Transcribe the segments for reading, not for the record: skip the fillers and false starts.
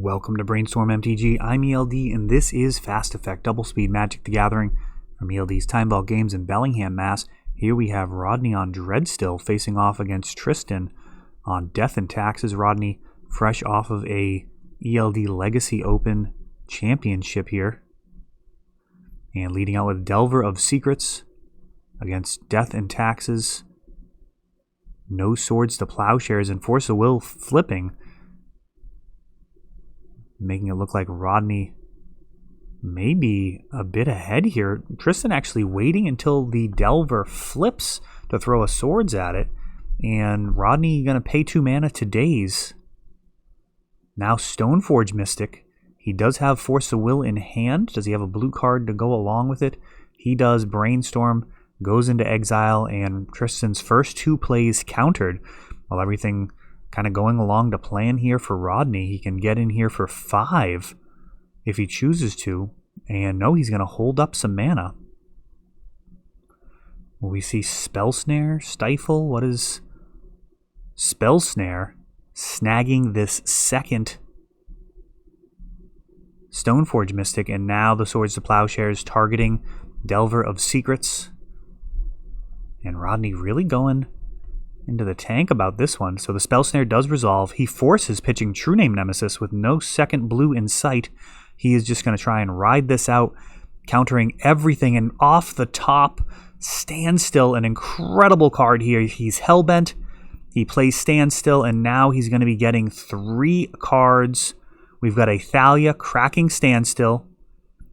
Welcome to Brainstorm MTG. I'm ELD, and this is Fast Effect Double Speed Magic the Gathering from ELD's Time Vault Games in Bellingham, Mass. Here we have Rodney on Dreadstill facing off against Tristan on Death and Taxes. Rodney, fresh off of a ELD Legacy Open championship here. And leading out with Delver of Secrets against Death and Taxes. No Swords to Plowshares and Force of Will flipping, making it look like Rodney may be a bit ahead here. Tristan actually waiting until the Delver flips to throw a Swords at it, and Rodney going to pay 2 mana to Daze. Now Stoneforge Mystic. He does have Force of Will in hand. Does he have a blue card to go along with it? He does. Brainstorm goes into exile, and Tristan's first 2 plays countered. While everything kind of going along to plan here for Rodney, he can get in here for 5 if he chooses to. And no, he's going to hold up some mana. Will we see Spell Snare, Stifle? What is Spell Snare? Snagging this second Stoneforge Mystic, and now the Swords to Plowshares targeting Delver of Secrets. And Rodney really going into the tank about this one. So the Spell Snare does resolve. He forces pitching True Name Nemesis with no second blue in sight. He is just going to try and ride this out, countering everything. And off the top, Standstill, an incredible card here. He's Hellbent. He plays Standstill, and now he's going to be getting 3 cards. We've got a Thalia cracking Standstill,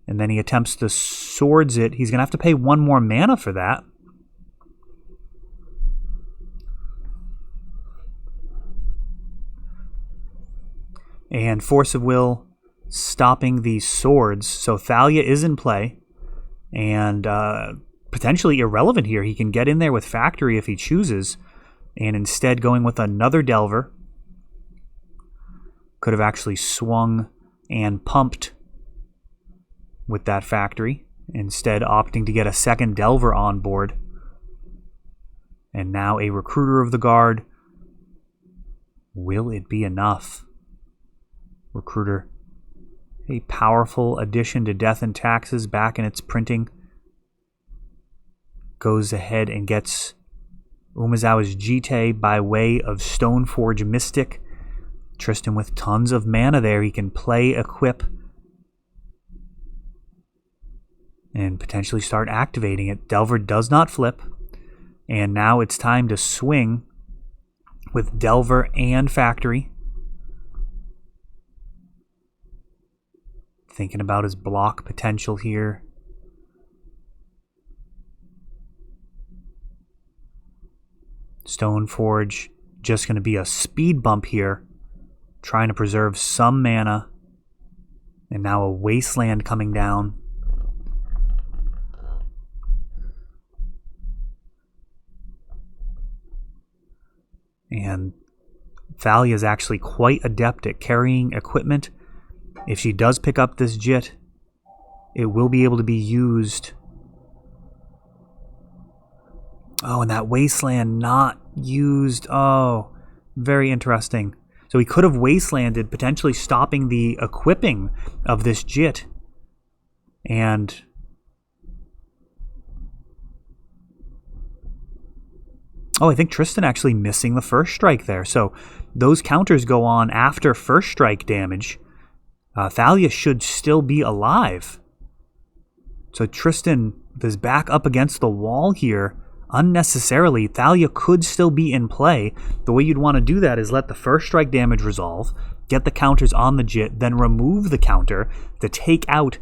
and then he attempts to Swords it. He's going to have to pay 1 more mana for that. And Force of Will stopping the Swords. So Thalia is in play, and potentially irrelevant here. He can get in there with Factory if he chooses, and instead going with another Delver. Could have actually swung and pumped with that Factory, instead opting to get a second Delver on board. And now a Recruiter of the Guard. Will it be enough? Recruiter, a powerful addition to Death and Taxes back in its printing, goes ahead and gets Umezawa's Jite by way of Stoneforge Mystic. Tristan with tons of mana there. He can play, equip, and potentially start activating it. Delver does not flip, and now it's time to swing with Delver and Factory. Thinking about his block potential here. Stoneforge just going to be a speed bump here, trying to preserve some mana. And now a Wasteland coming down. And Thalia is actually quite adept at carrying equipment. If she does pick up this Jit, it will be able to be used. Oh, and that Wasteland not used. Oh, very interesting. So he could have Wastelanded, potentially stopping the equipping of this Jit. And oh, I think Tristan actually missing the first strike there. So those counters go on after first strike damage. Thalia should still be alive. So Tristan is back up against the wall here unnecessarily. Thalia could still be in play. The way you'd want to do that is let the first strike damage resolve, get the counters on the Jit, then remove the counter to take out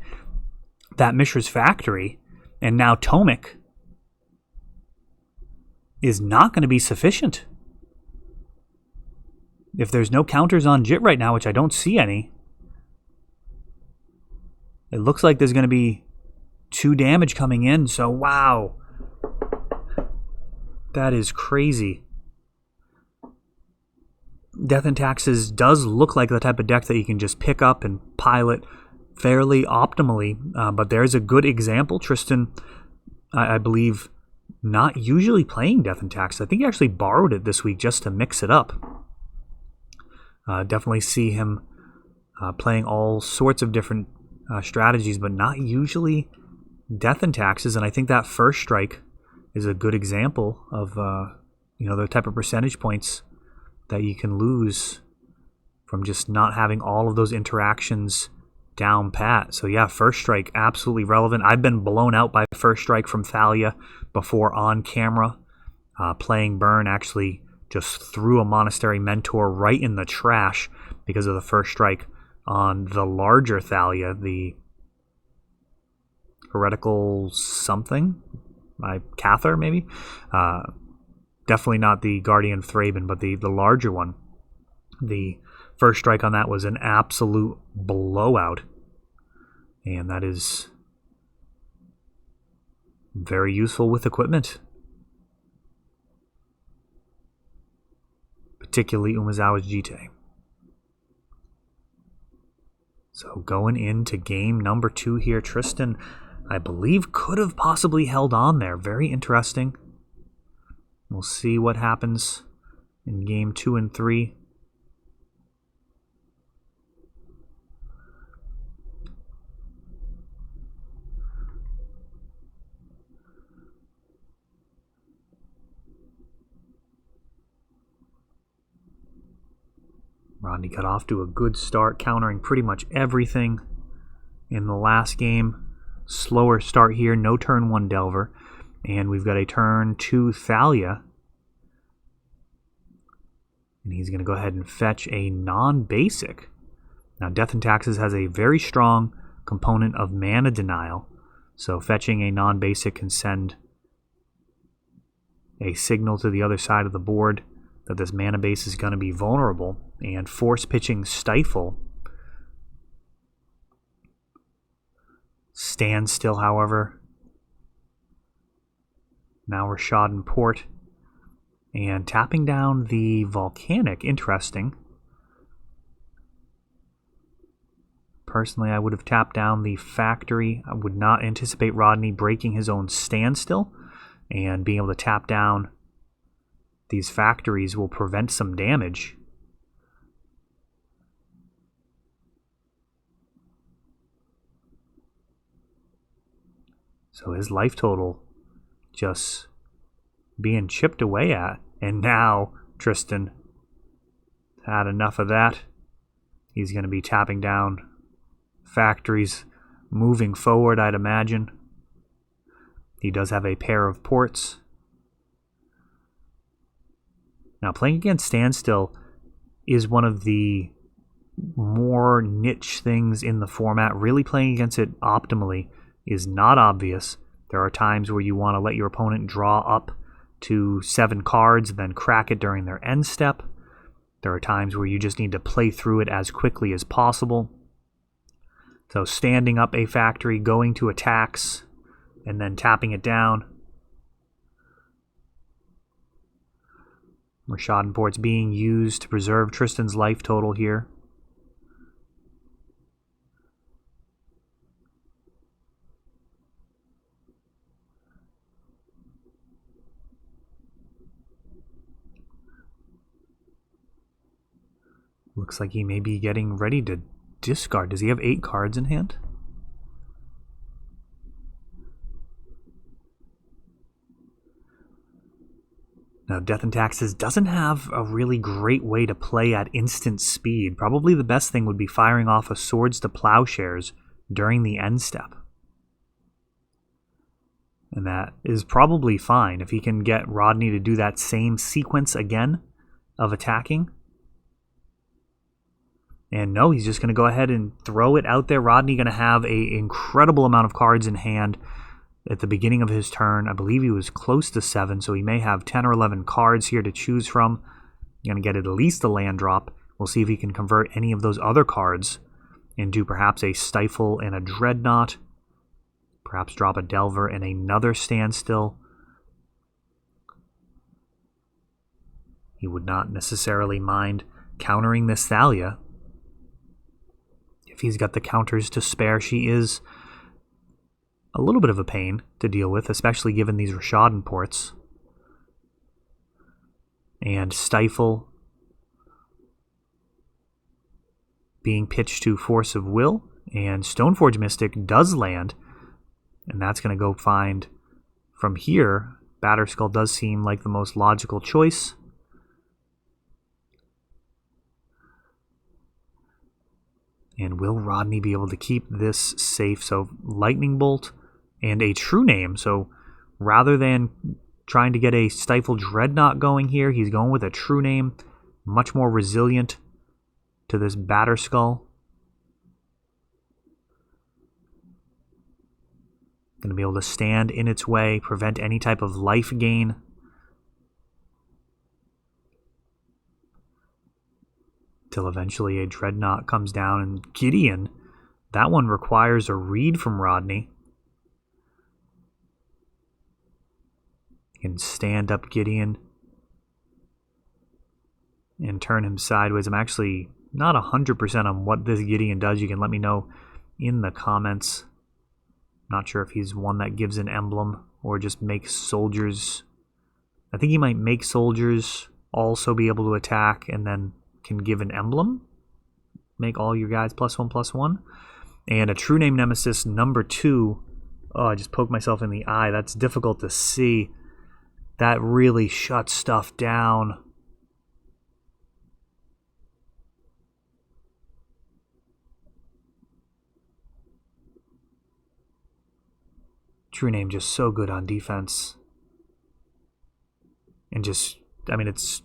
that Mishra's Factory. And now Tomic is not going to be sufficient. If there's no counters on Jit right now, which I don't see any, it looks like there's going to be 2 damage coming in. So, wow. That is crazy. Death and Taxes does look like the type of deck that you can just pick up and pilot fairly optimally. But there's a good example. Tristan, I believe, not usually playing Death and Taxes. I think he actually borrowed it this week just to mix it up. Definitely see him playing all sorts of different strategies, but not usually death and taxes. And I think that first strike is a good example of the type of percentage points that you can lose from just not having all of those interactions down pat. So yeah, first strike, absolutely relevant. I've been blown out by first strike from Thalia before on camera. Playing Burn actually just threw a Monastery Mentor right in the trash because of the first strike on the larger Thalia, the Heretical something, Cather maybe. Definitely not the Guardian of Thraben, but the larger one. The first strike on that was an absolute blowout. And that is very useful with equipment. Particularly Umezawa's Jite. So going into game number 2 here, Tristan, I believe, could have possibly held on there. Very interesting. We'll see what happens in game 2 and 3. Rodney got off to a good start, countering pretty much everything in the last game. Slower start here, no turn 1 Delver. And we've got a turn 2 Thalia. And he's going to go ahead and fetch a non-basic. Now, Death and Taxes has a very strong component of mana denial. So fetching a non-basic can send a signal to the other side of the board that this mana base is going to be vulnerable. And force pitching Stifle. Standstill, however. Now Rishadan Port. And tapping down the Volcanic. Interesting. Personally, I would have tapped down the Factory. I would not anticipate Rodney breaking his own Standstill. And being able to tap down these factories will prevent some damage. So his life total just being chipped away at. And now Tristan had enough of that. He's going to be tapping down factories moving forward, I'd imagine. He does have a pair of ports. Now, playing against Standstill is one of the more niche things in the format. Really playing against it optimally is not obvious. There are times where you want to let your opponent draw up to 7 cards and then crack it during their end step. There are times where you just need to play through it as quickly as possible. So standing up a factory, going to attacks, and then tapping it down. Rishadan Port's being used to preserve Tristan's life total here. Looks like he may be getting ready to discard. Does he have 8 cards in hand? Now, Death and Taxes doesn't have a really great way to play at instant speed. Probably the best thing would be firing off a Swords to Plowshares during the end step. And that is probably fine if he can get Rodney to do that same sequence again of attacking. And no, he's just going to go ahead and throw it out there. Rodney going to have an incredible amount of cards in hand at the beginning of his turn. I believe he was close to 7, so he may have 10 or 11 cards here to choose from. Going to get at least a land drop. We'll see if he can convert any of those other cards into perhaps a Stifle and a Dreadnought. Perhaps drop a Delver and another Standstill. He would not necessarily mind countering this Thalia. If he's got the counters to spare, she is a little bit of a pain to deal with, especially given these Rishadan ports. And Stifle. being pitched to Force of Will, and Stoneforge Mystic does land, and that's going to go find from here. Batterskull does seem like the most logical choice. And will Rodney be able to keep this safe? So Lightning Bolt and a True Name. So rather than trying to get a Stifled Dreadnought going here, he's going with a True Name. Much more resilient to this Batterskull. Going to be able to stand in its way, prevent any type of life gain. Till eventually a Dreadnought comes down, and Gideon, that one requires a read from Rodney. Can stand up Gideon and turn him sideways. I'm actually not 100% on what this Gideon does. You can let me know in the comments. Not sure if he's one that gives an emblem or just makes soldiers. I think he might make soldiers also be able to attack and then can give an emblem. Make all your guys +1/+1. And a True Name Nemesis number 2. Oh, I just poked myself in the eye. That's difficult to see. That really shuts stuff down. True Name just so good on defense. And just, I mean, it's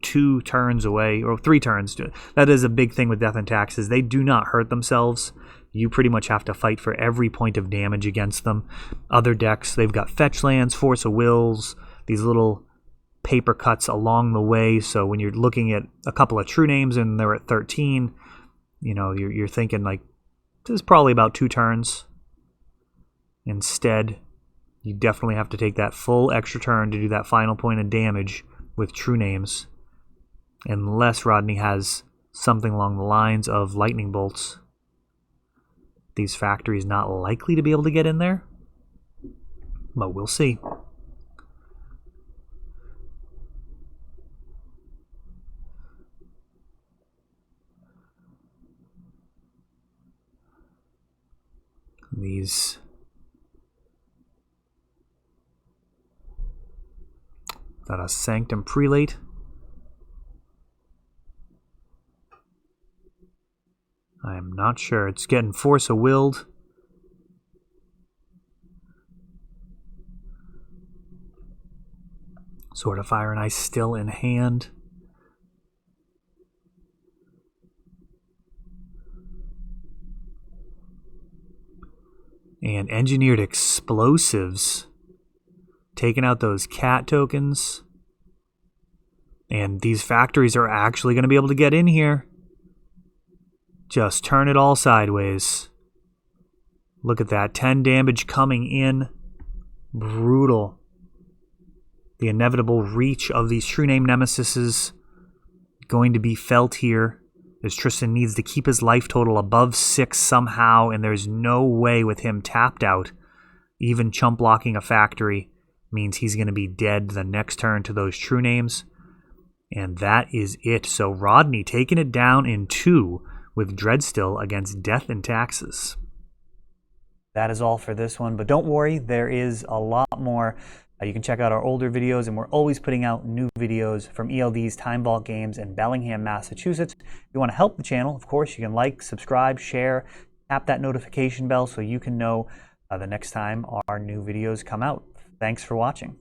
2 turns away, or 3 turns. That is a big thing with Death and Taxes. They do not hurt themselves. You pretty much have to fight for every point of damage against them. Other decks, they've got fetch lands, Force of Wills, these little paper cuts along the way. So when you're looking at a couple of True Names and they're at 13, you know, you're thinking like, this is probably about 2 turns. Instead, you definitely have to take that full extra turn to do that final point of damage with True Names. Unless Rodney has something along the lines of Lightning Bolts. These factories not likely to be able to get in there. But we'll see. These... Is that a Sanctum Prelate? I am not sure. It's getting Force of Willed. Sword of Fire and Ice still in hand. And Engineered Explosives. Taking out those cat tokens. And these factories are actually going to be able to get in here. Just turn it all sideways. Look at that. 10 damage coming in. Brutal. The inevitable reach of these True Name Nemesis is going to be felt here. As Tristan needs to keep his life total above 6 somehow, and there's no way with him tapped out. Even chump blocking a factory means he's going to be dead the next turn to those True Names. And that is it. So Rodney taking it down in 2 with Dreadstill against Death and Taxes. That is all for this one, but don't worry, there is a lot more. You can check out our older videos, and we're always putting out new videos from ELD's Time Vault Games in Bellingham, Massachusetts. If you want to help the channel, of course, you can like, subscribe, share, tap that notification bell so you can know the next time our new videos come out. Thanks for watching.